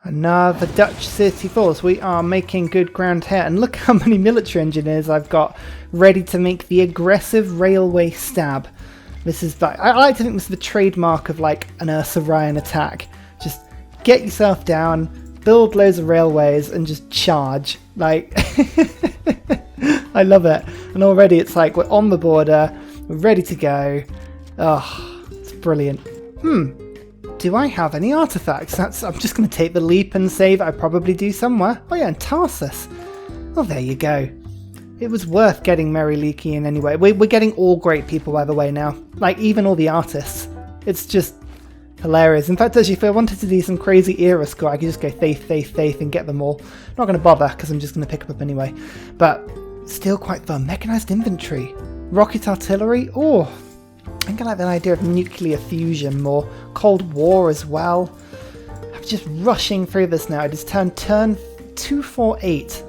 Another Dutch city force. We are making good ground here. And look how many military engineers I've got ready to make the aggressive railway stab. This is like, I like to think this is the trademark of like an Ursa attack. Just get yourself down, build loads of railways and just charge. Like, I love it. And already it's like we're on the border, we're ready to go. Oh, it's brilliant. Do I have any artifacts? I'm just going to take the leap and save. I probably do somewhere. Oh yeah, and Tarsus. Oh, there you go. It was worth getting Mary Leakey in anyway. We're getting all great people, by the way, now. Like, even all the artists. It's just hilarious. In fact, actually, if I wanted to do some crazy era score, I could just go faith, and get them all. Not going to bother, because I'm just going to pick them up anyway. But still quite fun. Mechanized infantry. Rocket artillery. Oh, I think I like that idea of nuclear fusion more. Cold War as well. I'm just rushing through this now. It is turn 248.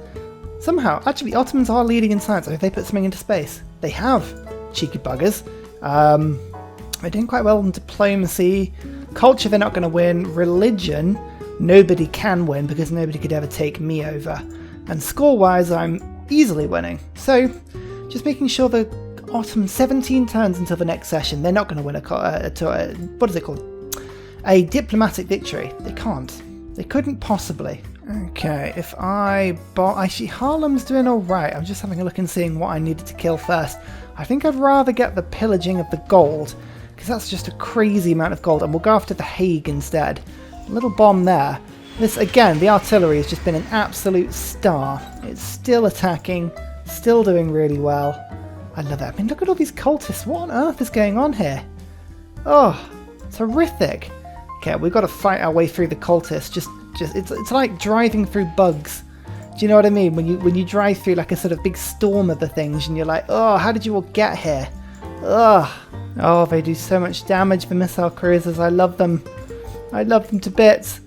Somehow, actually, Ottomans are leading in science. Have they put something into space? They have. Cheeky buggers. They're doing quite well in diplomacy. Culture, they're not going to win. Religion, nobody can win because nobody could ever take me over. And score-wise, I'm easily winning. So, just making sure the Ottomans 17 turns until the next session. They're not going to win what is it called? A diplomatic victory. They can't. They couldn't possibly. Okay, if actually Haarlem's doing alright. I'm just having a look and seeing what I needed to kill first. I think I'd rather get the pillaging of the gold, because that's just a crazy amount of gold, and we'll go after the Hague instead. A little bomb there. This, again, the artillery has just been an absolute star. It's still attacking, still doing really well. I love it. I mean, look at all these cultists. What on earth is going on here? Oh, it's horrific. Okay, we've got to fight our way through the cultists. It's like driving through bugs. Do you know what I mean? When you drive through like a sort of big storm of the things, and you're like, oh, how did you all get here? Ugh. Oh, they do so much damage. The missile cruisers. I love them. I love them to bits.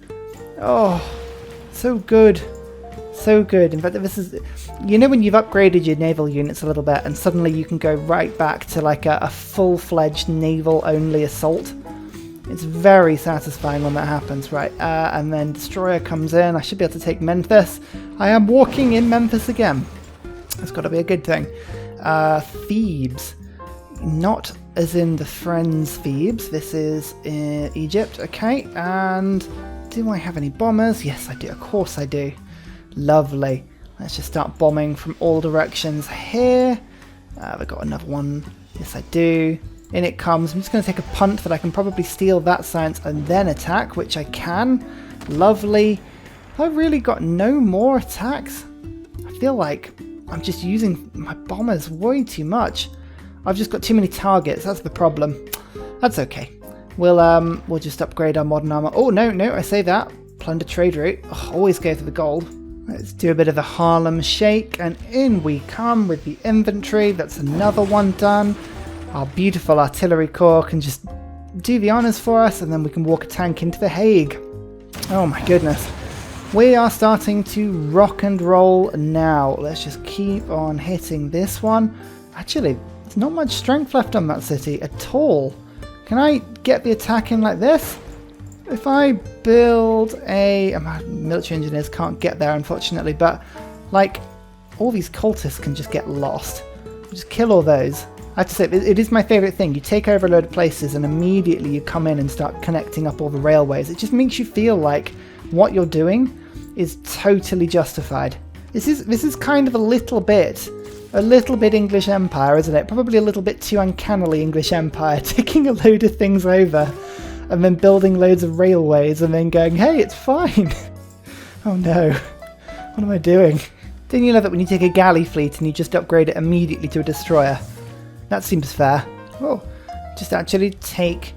Oh, so good. So good. In fact, this is, you know, when you've upgraded your naval units a little bit, and suddenly you can go right back to like a full-fledged naval-only assault. It's very satisfying when that happens, right? And then Destroyer comes in. I should be able to take Memphis. I am walking in Memphis again. That's got to be a good thing. Thebes. Not as in the Friends Thebes. This is in Egypt. Okay, and do I have any bombers? Yes, I do. Of course I do. Lovely. Let's just start bombing from all directions here. Have I got another one? Yes, I do. In it comes. I'm just going to take a punt that I can probably steal that science and then attack, which I can. Lovely. I've really got no more attacks. I feel like I'm just using my bombers way too much. I've just got too many targets. That's the problem. That's okay. We'll just upgrade our modern armor. Oh, no, I say that. Plunder trade route. Oh, always go for the gold. Let's do a bit of the Haarlem shake, and in we come with the infantry. That's another one done. Our beautiful artillery corps can just do the honours for us, and then we can walk a tank into the Hague. Oh my goodness. We are starting to rock and roll now. Let's just keep on hitting this one. Actually, there's not much strength left on that city at all. Can I get the attack in like this? If I build military engineers can't get there, unfortunately, but like all these cultists can just get lost. Just kill all those. I have to say, it is my favourite thing. You take over a load of places and immediately you come in and start connecting up all the railways. It just makes you feel like what you're doing is totally justified. This is kind of a little bit English Empire, isn't it? Probably a little bit too uncannily English Empire, taking a load of things over and then building loads of railways and then going, hey, it's fine. Oh no, what am I doing? Don't you love it when you take a galley fleet and you just upgrade it immediately to a destroyer? That seems fair. Oh, just actually take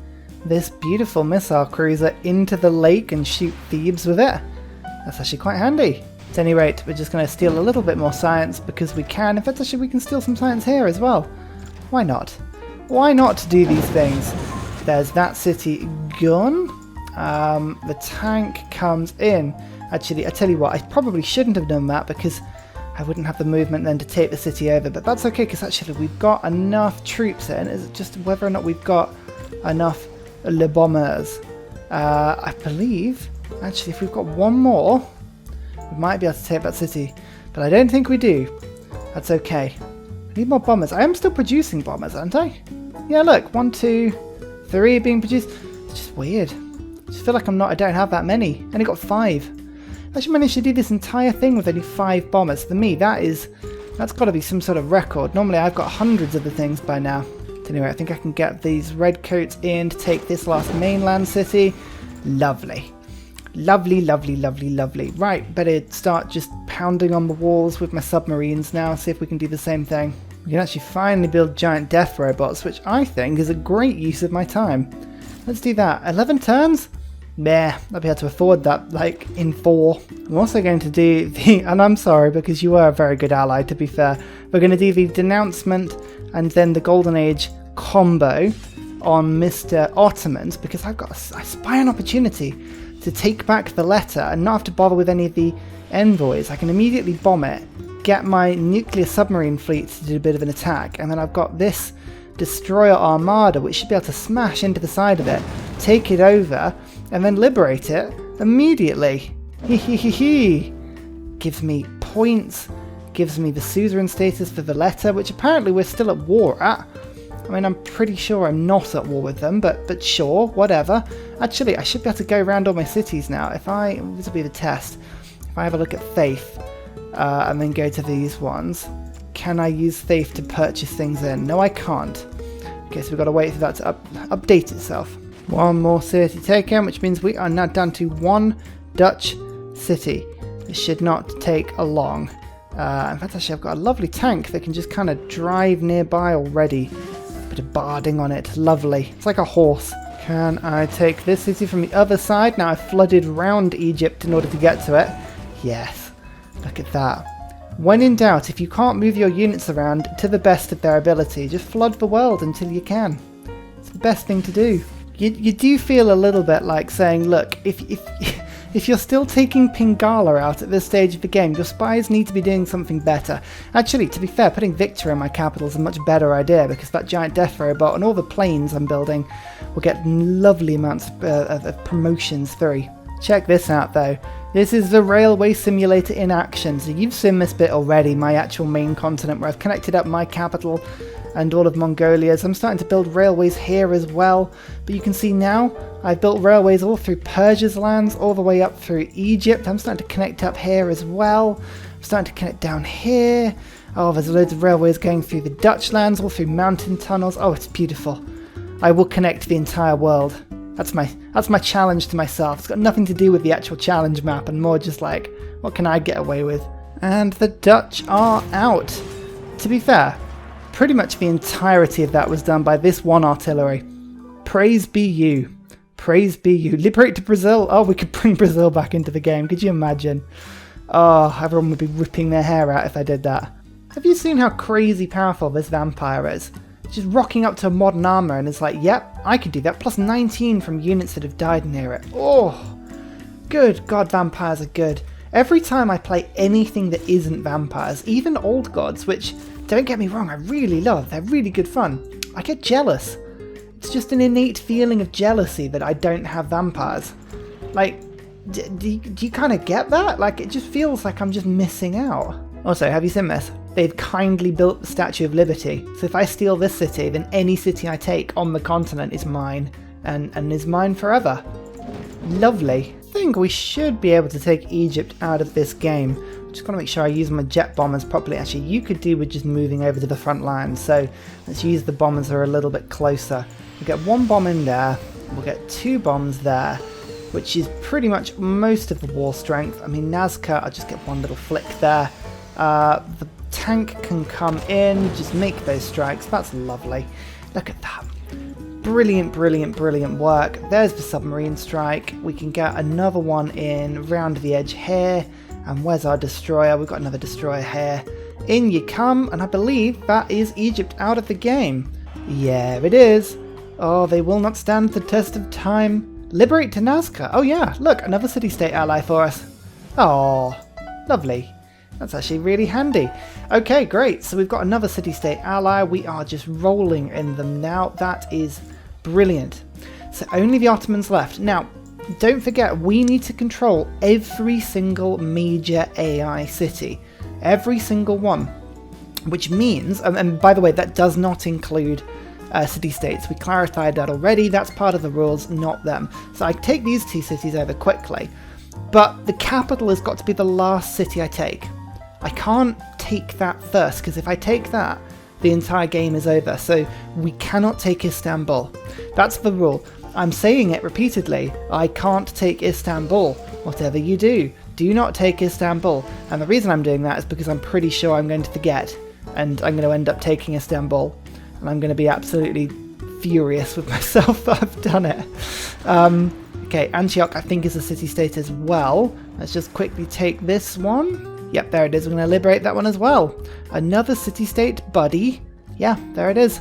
this beautiful missile cruiser into the lake and shoot Thebes with it. That's actually quite handy. At any rate, we're just going to steal a little bit more science because we can. In fact, actually, we can steal some science here as well. Why not? Why not do these things? There's that city gone. The tank comes in. Actually, I tell you what, I probably shouldn't have done that because I wouldn't have the movement then to take the city over, but that's okay because actually we've got enough troops in. It's just whether or not we've got enough Le Bombers. I believe Actually, if we've got one more, we might be able to take that city. But I don't think we do. That's okay. I need more bombers. I am still producing bombers, aren't I? Yeah, look. 1, 2, 3 being produced. It's just weird. I just feel like I don't have that many. I only got 5. I actually managed to do this entire thing with only 5 bombers. For me, that's got to be some sort of record. Normally, I've got hundreds of the things by now. Anyway, I think I can get these redcoats in to take this last mainland city. Lovely. Lovely, lovely, lovely, lovely. Right, better start just pounding on the walls with my submarines now, see if we can do the same thing. We can actually finally build giant death robots, which I think is a great use of my time. Let's do that. 11 turns? Nah, I'll be able to afford that, like, in 4. I'm also going to do the, and I'm sorry because you were a very good ally, to be fair. We're going to do the denouncement and then the Golden Age combo on Mr. Ottomans, because I spy an opportunity to take back the letter and not have to bother with any of the envoys. I can immediately bomb it, get my nuclear submarine fleet to do a bit of an attack, and then I've got this destroyer armada which should be able to smash into the side of it, take it over, and then liberate it immediately. Hee. Gives me points, gives me the suzerain status for the letter, which apparently we're still at war at. I mean, I'm pretty sure I'm not at war with them, but sure, whatever. Actually, I should be able to go around all my cities now. This will be the test. If I have a look at Faith, and then go to these ones, can I use Faith to purchase things in? No, I can't. Okay, so we've got to wait for that to update itself. One more city taken, which means we are now down to 1 Dutch city. This should not take long. In fact, actually, I've got a lovely tank that can just kind of drive nearby already. Bit of barding on it. Lovely. It's like a horse. Can I take this city from the other side? Now I've flooded round Egypt in order to get to it. Yes. Look at that. When in doubt, if you can't move your units around to the best of their ability, just flood the world until you can. It's the best thing to do. You do feel a little bit like saying, look, if you're still taking Pingala out at this stage of the game, your spies need to be doing something better. Actually, to be fair, putting Victor in my capital is a much better idea, because that giant death robot and all the planes I'm building will get lovely amounts of promotions through. Check this out though. This is the railway simulator in action. So you've seen this bit already, my actual main continent, where I've connected up my capital and all of Mongolia. So I'm starting to build railways here as well. But you can see now I've built railways all through Persia's lands, all the way up through Egypt. I'm starting to connect up here as well. I'm starting to connect down here. Oh, there's loads of railways going through the Dutch lands, all through mountain tunnels. Oh, it's beautiful. I will connect the entire world. That's my challenge to myself. It's got nothing to do with the actual challenge map and more just like, what can I get away with? And the Dutch are out. To be fair, pretty much the entirety of that was done by this one artillery. Praise be you. Praise be you. Liberate to Brazil. Oh, we could bring Brazil back into the game. Could you imagine? Oh, everyone would be ripping their hair out if I did that. Have you seen how crazy powerful this vampire is? Just rocking up to modern armor and it's like, yep, I could do that. Plus 19 from units that have died near it. Oh, good God, vampires are good. Every time I play anything that isn't vampires, even old gods, which, don't get me wrong, I really love. They're really good fun. I get jealous. It's just an innate feeling of jealousy that I don't have vampires. Like, do you kind of get that? Like, it just feels like I'm just missing out. Also, have you seen this? They've kindly built the Statue of Liberty. So if I steal this city, then any city I take on the continent is mine. And is mine forever. Lovely. I think we should be able to take Egypt out of this game. Just got to make sure I use my jet bombers properly. Actually, you could do with just moving over to the front line. So let's use the bombers that are a little bit closer. We'll get 1 bomb in there. We'll get 2 bombs there, which is pretty much most of the war strength. I mean, Nazca, I'll just get 1 little flick there. The tank can come in, just make those strikes. That's lovely. Look at that. Brilliant, brilliant, brilliant work. There's the submarine strike. We can get another one in round the edge here. And where's our destroyer? We've got another destroyer here. In you come, and I believe that is Egypt out of the game. Yeah, it is. Oh, they will not stand the test of time. Liberate to Nazca. Oh yeah, look, another city-state ally for us. Oh, lovely. That's actually really handy. Okay, great. So we've got another city-state ally. We are just rolling in them now. That is brilliant. So only the Ottomans left. Now, don't forget, we need to control every single major AI city. Every single one. Which means, and by the way, that does not include city-states. We clarified that already. That's part of the rules, not them. So I take these two cities over quickly. But the capital has got to be the last city I take. I can't take that first, because if I take that, the entire game is over. So we cannot take Istanbul. That's the rule. I'm saying it repeatedly. I can't take Istanbul. Whatever you do, do not take Istanbul. And the reason I'm doing that is because I'm pretty sure I'm going to forget. And I'm going to end up taking Istanbul. And I'm going to be absolutely furious with myself that I've done it. Okay, Antioch I think is a city-state as well. Let's just quickly take this one. Yep, there it is. We're going to liberate that one as well. Another city-state buddy. Yeah, there it is.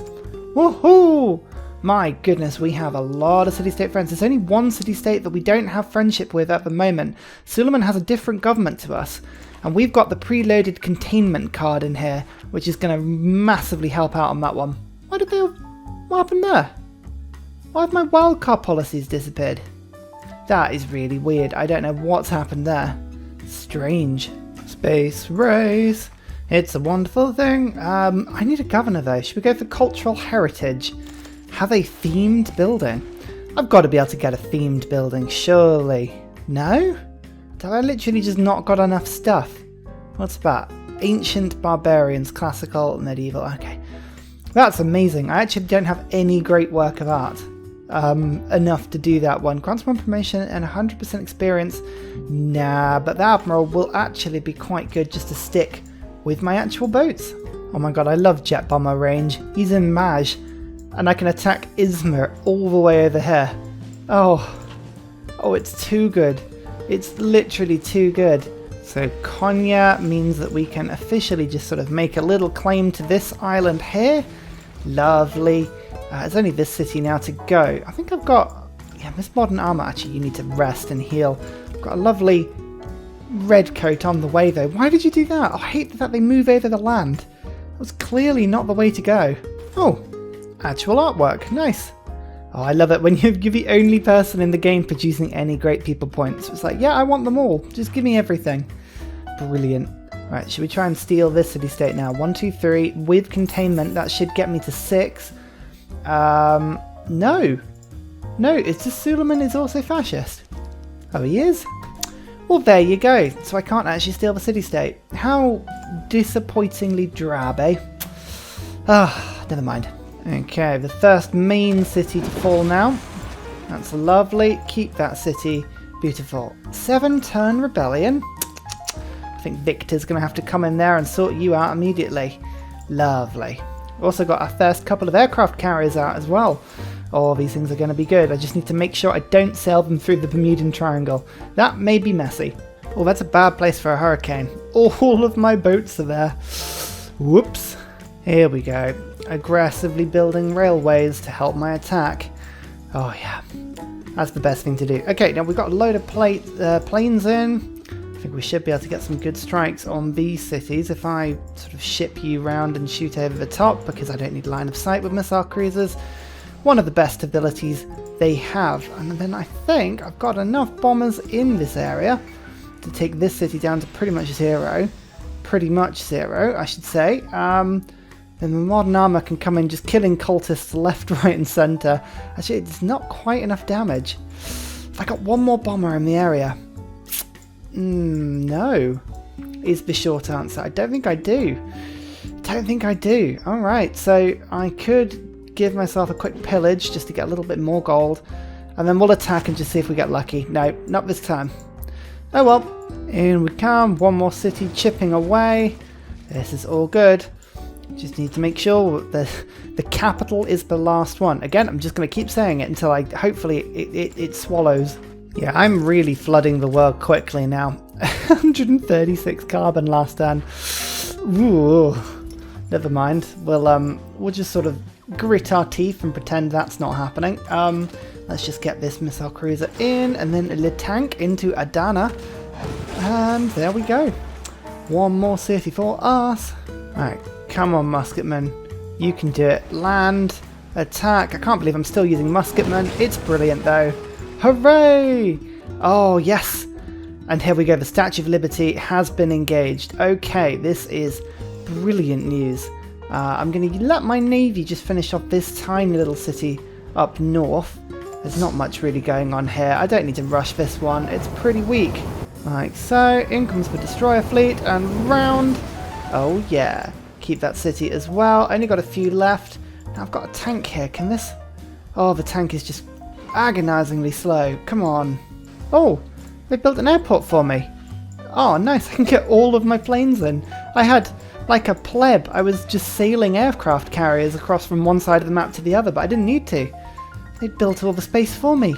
Woohoo! My goodness, we have a lot of city-state friends. There's only one city-state that we don't have friendship with at the moment. Suleiman has a different government to us. And we've got the preloaded containment card in here, which is going to massively help out on that one. Why did they... What happened there? Why have my wildcard policies disappeared? That is really weird. I don't know what's happened there. Strange. Space race. It's a wonderful thing. I need a governor though. Should we go for cultural heritage? Have a themed building. I've got to be able to get a themed building, surely. No? Have I literally just not got enough stuff? What's that? Ancient barbarians, classical, medieval. Okay. That's amazing. I actually don't have any great work of art enough to do that one. Grants one promotion and 100% experience. Nah, but the Admiral will actually be quite good just to stick with my actual boats. Oh my god, I love jet bomber range. He's in Maj. And I can attack Izmir all the way over here. Oh, it's too good. It's literally too good. So Konya means that we can officially just sort of make a little claim to this island here. Lovely. It's only this city now to go. I think I've got... Yeah, this modern armor. Actually, you need to rest and heal. I've got a lovely red coat on the way though. Why did you do that? Oh, I hate that they move over the land. That was clearly not the way to go. Oh, actual artwork. Nice. Oh, I love it when you're the only person in the game producing any great people points. It's like, yeah, I want them all. Just give me everything. Brilliant. Right, should we try and steal this city-state now? 1, 2, 3. With containment, that should get me to 6. No. No, it's just Suleiman is also fascist. Oh, he is? Well, there you go. So I can't actually steal the city-state. How disappointingly drab, eh? Ah, never mind. Okay, the first main city to fall now. That's lovely. Keep that city. Beautiful. 7-turn rebellion. I think Victor's going to have to come in there and sort you out immediately. Lovely. Also got our first couple of aircraft carriers out as well. Oh, these things are going to be good. I just need to make sure I don't sail them through the Bermudan Triangle. That may be messy. Oh, that's a bad place for a hurricane. All of my boats are there. Whoops. Here we go. Aggressively building railways to help my attack. Oh yeah, that's the best thing to do. Okay, now we've got a load of planes in. I think we should be able to get some good strikes on these cities if I sort of ship you round and shoot over the top, because I don't need line of sight with missile cruisers. One of the best abilities they have. And then I think I've got enough bombers in this area to take this city down to pretty much zero. Pretty much zero, I should say. Then the modern armor can come in just killing cultists left, right and centre. Actually, it's not quite enough damage. Have I got one more bomber in the area? No, is the short answer. I don't think I do. Alright, so I could give myself a quick pillage just to get a little bit more gold. And then we'll attack and just see if we get lucky. No, not this time. Oh well, in we come. One more city chipping away. This is all good. Just need to make sure that the capital is the last one. Again, I'm just going to keep saying it until hopefully it swallows. Yeah, I'm really flooding the world quickly now. 136 carbon last turn. Ooh, never mind. We'll just sort of grit our teeth and pretend that's not happening. Let's just get this missile cruiser in and then a tank into Adana. And there we go. One more city for us. Alright. Come on, musketman. You can do it. Land. Attack. I can't believe I'm still using musketmen. It's brilliant, though. Hooray! Oh, yes. And here we go. The Statue of Liberty has been engaged. Okay, this is brilliant news. I'm going to let my navy just finish off this tiny little city up north. There's not much really going on here. I don't need to rush this one. It's pretty weak. Like so. In comes the destroyer fleet and round. Oh, yeah. Keep that city as well. Only got a few left. Now I've got a tank here. Can this... Oh, the tank is just agonizingly slow. Come on. Oh, they built an airport for me. Oh, nice. I can get all of my planes in. I had, like a pleb, I was just sailing aircraft carriers across from one side of the map to the other, but I didn't need to. They built all the space for me.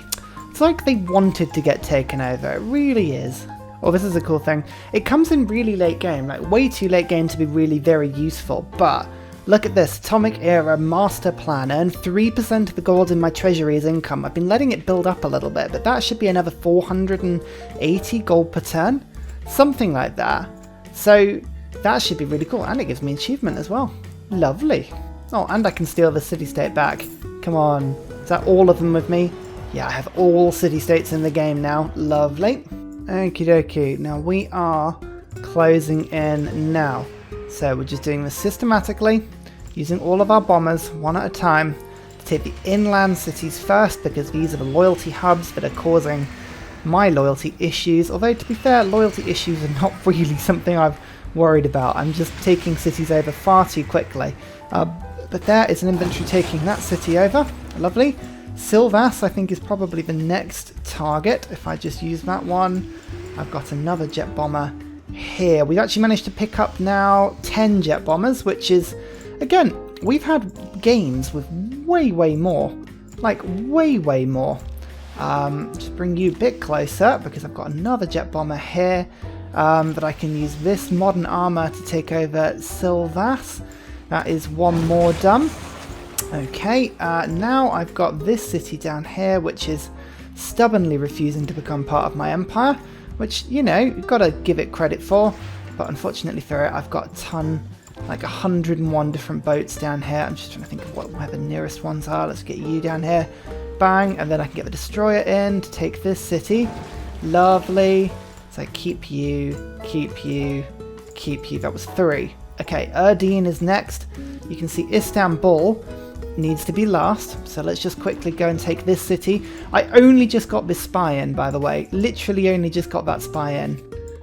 It's like they wanted to get taken over. It really is. Oh, this is a cool thing. It comes in really late game, like way too late game to be really very useful, but look at this. Atomic Era Master Plan. Earn 3% of the gold in my treasury as income. I've been letting it build up a little bit, but that should be another 480 gold per turn. Something like that. So that should be really cool. And it gives me achievement as well. Lovely. Oh, and I can steal the city-state back. Come on. Is that all of them with me? Yeah, I have all city-states in the game now. Lovely. Okie dokie. Now we are closing in now. So we're just doing this systematically, using all of our bombers one at a time to take the inland cities first, because these are the loyalty hubs that are causing my loyalty issues. Although, to be fair, loyalty issues are not really something I've worried about. I'm just taking cities over far too quickly. But there is an infantry taking that city over. Lovely. Silvas, I think, is probably the next target. If I just use that one. I've got another jet bomber here. We've actually managed to pick up now 10 jet bombers, which is, again, we've had games with way more. Like, way more. Just bring you a bit closer, because I've got another jet bomber here that I can use this modern armor to take over Silvas. That is one more done. Okay, now I've got this city down here, which is stubbornly refusing to become part of my empire, which, you know, you've got to give it credit for. But unfortunately for it, I've got a ton, like 101 different boats down here. I'm just trying to think of where the nearest ones are. Let's get you down here. Bang, and then I can get the destroyer in to take this city. Lovely. So keep you, keep you, keep you. That was 3. Okay, Erdene is next. You can see Istanbul needs to be last, so let's just quickly go and take this city. I only just got this spy in, by the way. Literally only just got that spy in.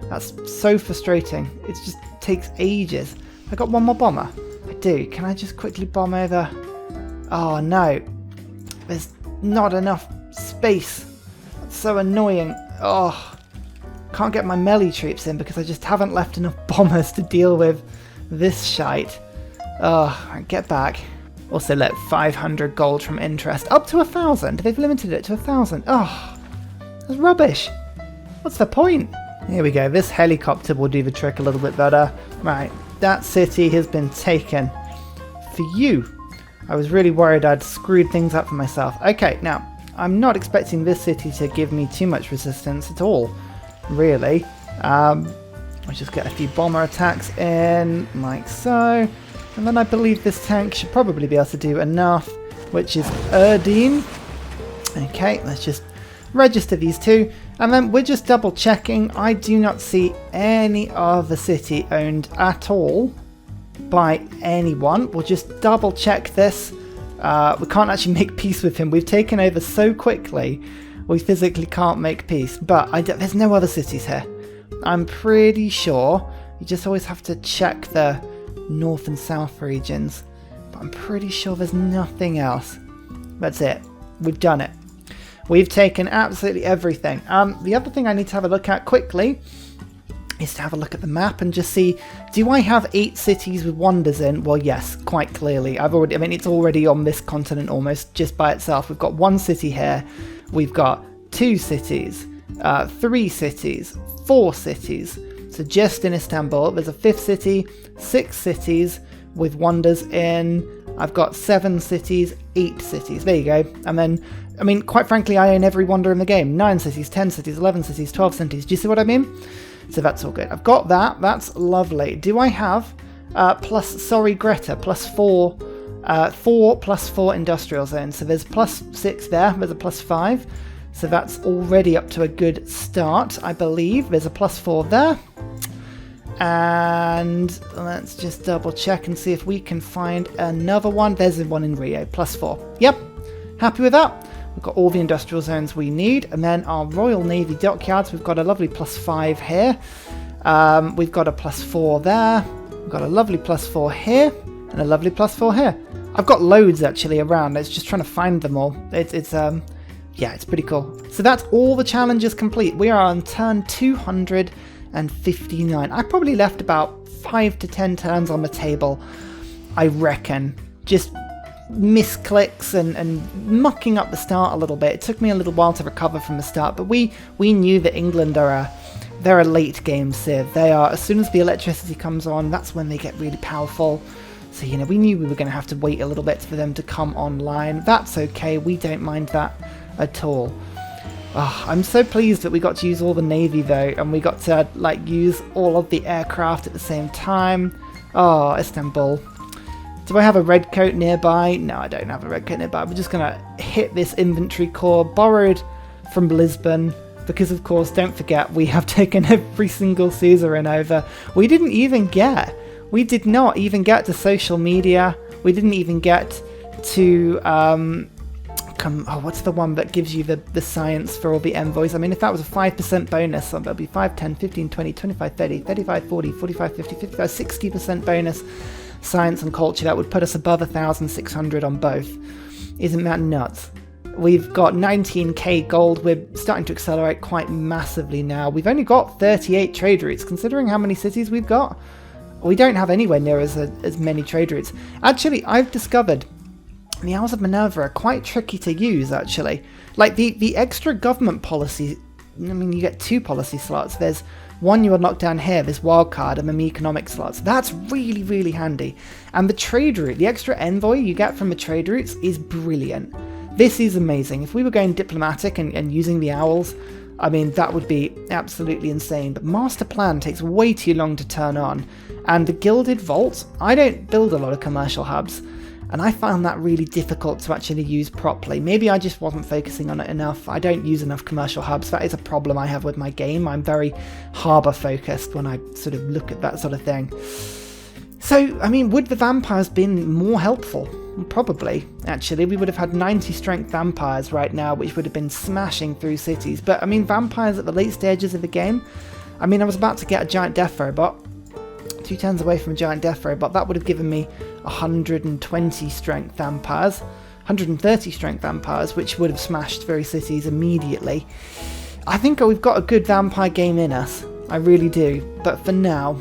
That's so frustrating. It just takes ages. I got one more bomber. I do. Can I just quickly bomb over? Oh no. There's not enough space. That's so annoying. Oh. Can't get my melee troops in because I just haven't left enough bombers to deal with this shite. Oh, right, get back. Also, look, 500 gold from interest. Up to 1,000. They've limited it to 1,000. Oh, that's rubbish. What's the point? Here we go. This helicopter will do the trick a little bit better. Right, that city has been taken. For you. I was really worried I'd screwed things up for myself. Okay, now, I'm not expecting this city to give me too much resistance at all, really. Let's just get a few bomber attacks in, like so. And then I believe this tank should probably be able to do enough, which is Erdene. Okay, let's just register these two. And then we're just double checking. I do not see any other city owned at all by anyone. We'll just double check this. We can't actually make peace with him. We've taken over so quickly, we physically can't make peace. But there's no other cities here. I'm pretty sure. You just always have to check the north and south regions, but I'm pretty sure there's nothing else. That's it. We've done it. We've taken absolutely everything. The other thing I need to have a look at quickly is to have a look at the map and just see, do I have 8 cities with wonders in? Well, yes, quite clearly. It's already on this continent almost just by itself. We've got 1 city here. We've got 2 cities, 3 cities, 4 cities. So just in Istanbul, there's a 5th city, 6 cities with wonders in. I've got 7 cities, 8 cities. There you go. And then, quite frankly, I own every wonder in the game. 9 cities, 10 cities, 11 cities, 12 cities. Do you see what I mean? So that's all good. I've got that. That's lovely. Do I have Greta, plus 4 plus 4 industrial zones. So there's plus 6 there. There's a plus 5. So that's already up to a good start, I believe. There's a +4 there. And let's just double check and see if we can find another one. There's the one in Rio, +4. Yep, happy with that. We've got all the industrial zones we need. And then our Royal Navy dockyards, we've got a lovely +5 here. We've got a +4 there. We've got a lovely +4 here. And a lovely +4 here. I've got loads actually around. It's just trying to find them all. Yeah, it's pretty cool. So that's all the challenges complete. We are on turn 259. I probably left about 5 to 10 turns on the table, I reckon. Just misclicks and mucking up the start a little bit. It took me a little while to recover from the start, but we knew that England they're a late game civ. They are, as soon as the electricity comes on, that's when they get really powerful. So, you know, we knew we were going to have to wait a little bit for them to come online. That's okay. We don't mind that at all. Oh, I'm so pleased that we got to use all the Navy though, and we got to like use all of the aircraft at the same time. Oh, Istanbul. Do I have a red coat nearby? No, I don't have a red coat nearby. We're just going to hit this inventory core, borrowed from Lisbon, because of course, don't forget, we have taken every single suzerain over. We did not even get to social media. We didn't even get to what's the one that gives you the science for all the envoys? I mean, if that was a 5% bonus, so that'd be 5, 10, 15, 20, 25, 30, 35, 40, 45, 50, 55, 60% bonus science and culture. That would put us above 1,600 on both. Isn't that nuts? We've got 19k gold. We're starting to accelerate quite massively now. We've only got 38 trade routes, considering how many cities we've got. We don't have anywhere near as many trade routes. Actually, I've discovered the Isles of Minerva are quite tricky to use, actually. Like, the extra government policy, I mean, you get 2 policy slots. There's one you unlock down here, this wildcard, and then the economic slots. That's really, really handy. And the trade route, the extra envoy you get from the trade routes is brilliant. This is amazing. If we were going diplomatic and using the owls, I mean, that would be absolutely insane. But master plan takes way too long to turn on. And the Gilded Vault, I don't build a lot of commercial hubs, and I found that really difficult to actually use properly. Maybe I just wasn't focusing on it enough. I don't use enough commercial hubs. That is a problem I have with my game. I'm very harbour focused when I sort of look at that sort of thing. So, I mean, would the vampires been more helpful? Probably, actually. We would have had 90 strength vampires right now, which would have been smashing through cities. But, I mean, vampires at the late stages of the game, I mean, I was about to get a giant death robot. 2 turns away from a giant death robot. That would have given me 120 strength vampires, 130 strength vampires, which would have smashed through cities immediately. I think we've got a good vampire game in us. I really do. But for now,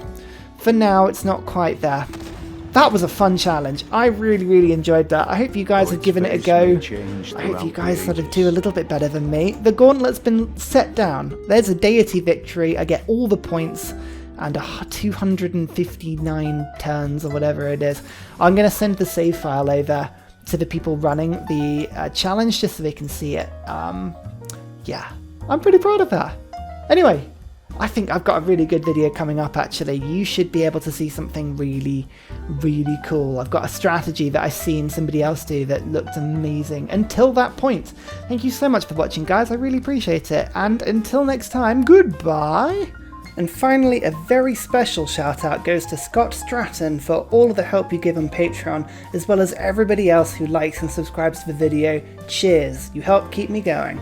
it's not quite there. That was a fun challenge. I really, really enjoyed that. I hope you guys have given it a go. I hope you guys sort of do a little bit better than me. The gauntlet's been set down. There's a deity victory. I get all the points and 259 turns or whatever it is. I'm going to send the save file over to the people running the challenge just so they can see it. Yeah, I'm pretty proud of that. Anyway, I think I've got a really good video coming up actually. You should be able to see something really, really cool. I've got a strategy that I've seen somebody else do that looked amazing until that point. Thank you so much for watching, guys. I really appreciate it. And until next time, goodbye. And finally, a very special shout out goes to Scott Stratton for all of the help you give on Patreon, as well as everybody else who likes and subscribes to the video. Cheers, you help keep me going.